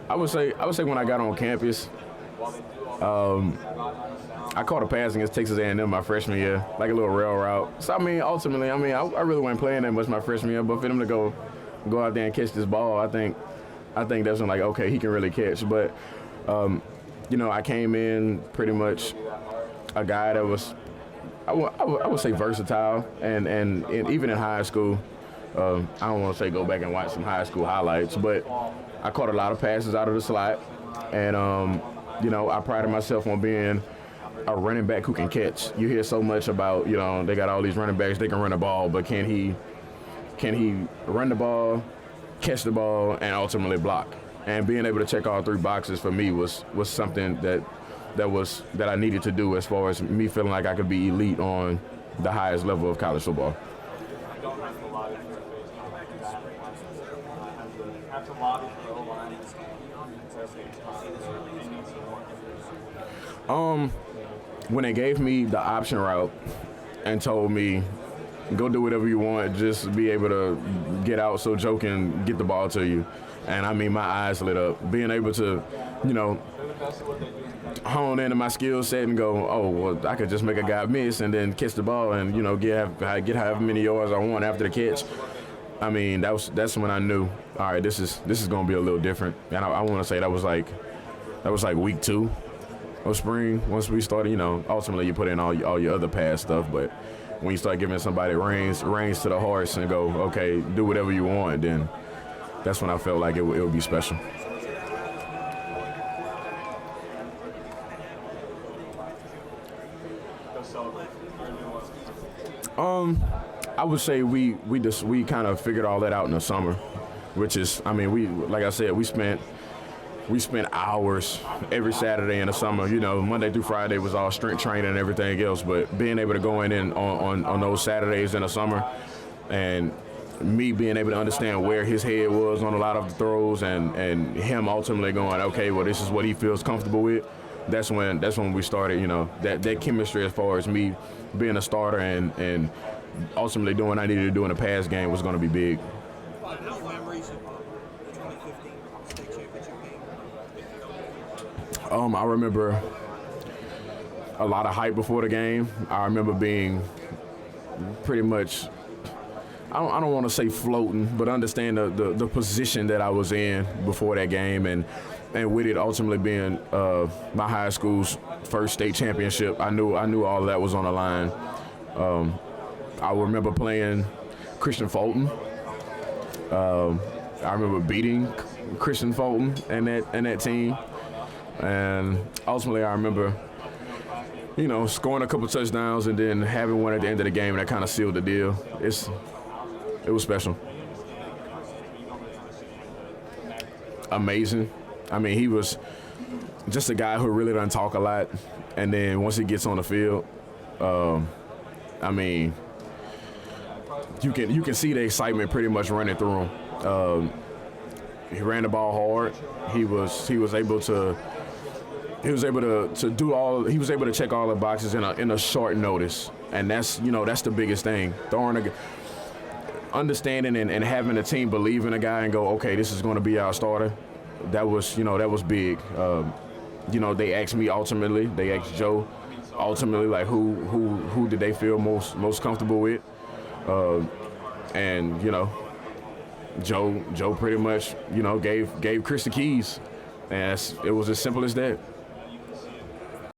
I would say when I got on campus, I caught a pass against Texas A&M my freshman year, like a little rail route. So ultimately, I really wasn't playing that much my freshman year, but for them to go out there and catch this ball, I think that's when, like, okay, he can really catch. But I came in pretty much a guy that was, I would say, versatile, and even in high school, I don't want to say go back and watch some high school highlights, but I caught a lot of passes out of the slot, and I prided myself on being a running back who can catch. You hear so much about, they got all these running backs, they can run the ball, but can he run the ball, catch the ball, and ultimately block? And being able to check all three boxes for me was something that I needed to do, as far as me feeling like I could be elite on the highest level of college football. When they gave me the option route and told me, go do whatever you want, just be able to get out so Joe can get the ball to you. And my eyes lit up. Being able to, hone into my skill set and go, oh, well, I could just make a guy miss and then catch the ball and, get however many yards I want after the catch. That's when I knew, all right, this is going to be a little different. And I want to say that was like week 2 of spring. Once we started, ultimately you put in all your other past stuff, but when you start giving somebody reins to the horse and go, okay, do whatever you want, then that's when I felt like it would be special. I would say we kind of figured all that out in the summer, which is, like I said, we spent hours every Saturday in the summer. Monday through Friday was all strength training and everything else, but being able to go in on those Saturdays in the summer, and me being able to understand where his head was on a lot of the throws, and him ultimately going, okay, well, this is what he feels comfortable with. That's when we started, that chemistry, as far as me being a starter and ultimately doing what I needed to do in the pass game, was going to be big. Memories of the 2015 state championship game? I remember a lot of hype before the game. I remember being pretty much, I don't want to say floating, but understand the position that I was in before that game, and with it ultimately being my high school's first state championship, I knew all of that was on the line. I remember playing Christian Fulton. I remember beating Christian Fulton and that team, and ultimately I remember, scoring a couple touchdowns and then having one at the end of the game, and that kind of sealed the deal. It was special. Amazing. He was just a guy who really doesn't talk a lot, and then once he gets on the field, you can see the excitement pretty much running through him. He ran the ball hard. He was able to do all. He was able to check all the boxes in a short notice, and that's the biggest thing. Understanding and having the team believe in a guy and go, okay, this is going to be our starter. That was big. They asked me ultimately. They asked Joe ultimately, like, who did they feel most comfortable with, and Joe pretty much gave Chris the keys, and it was as simple as that.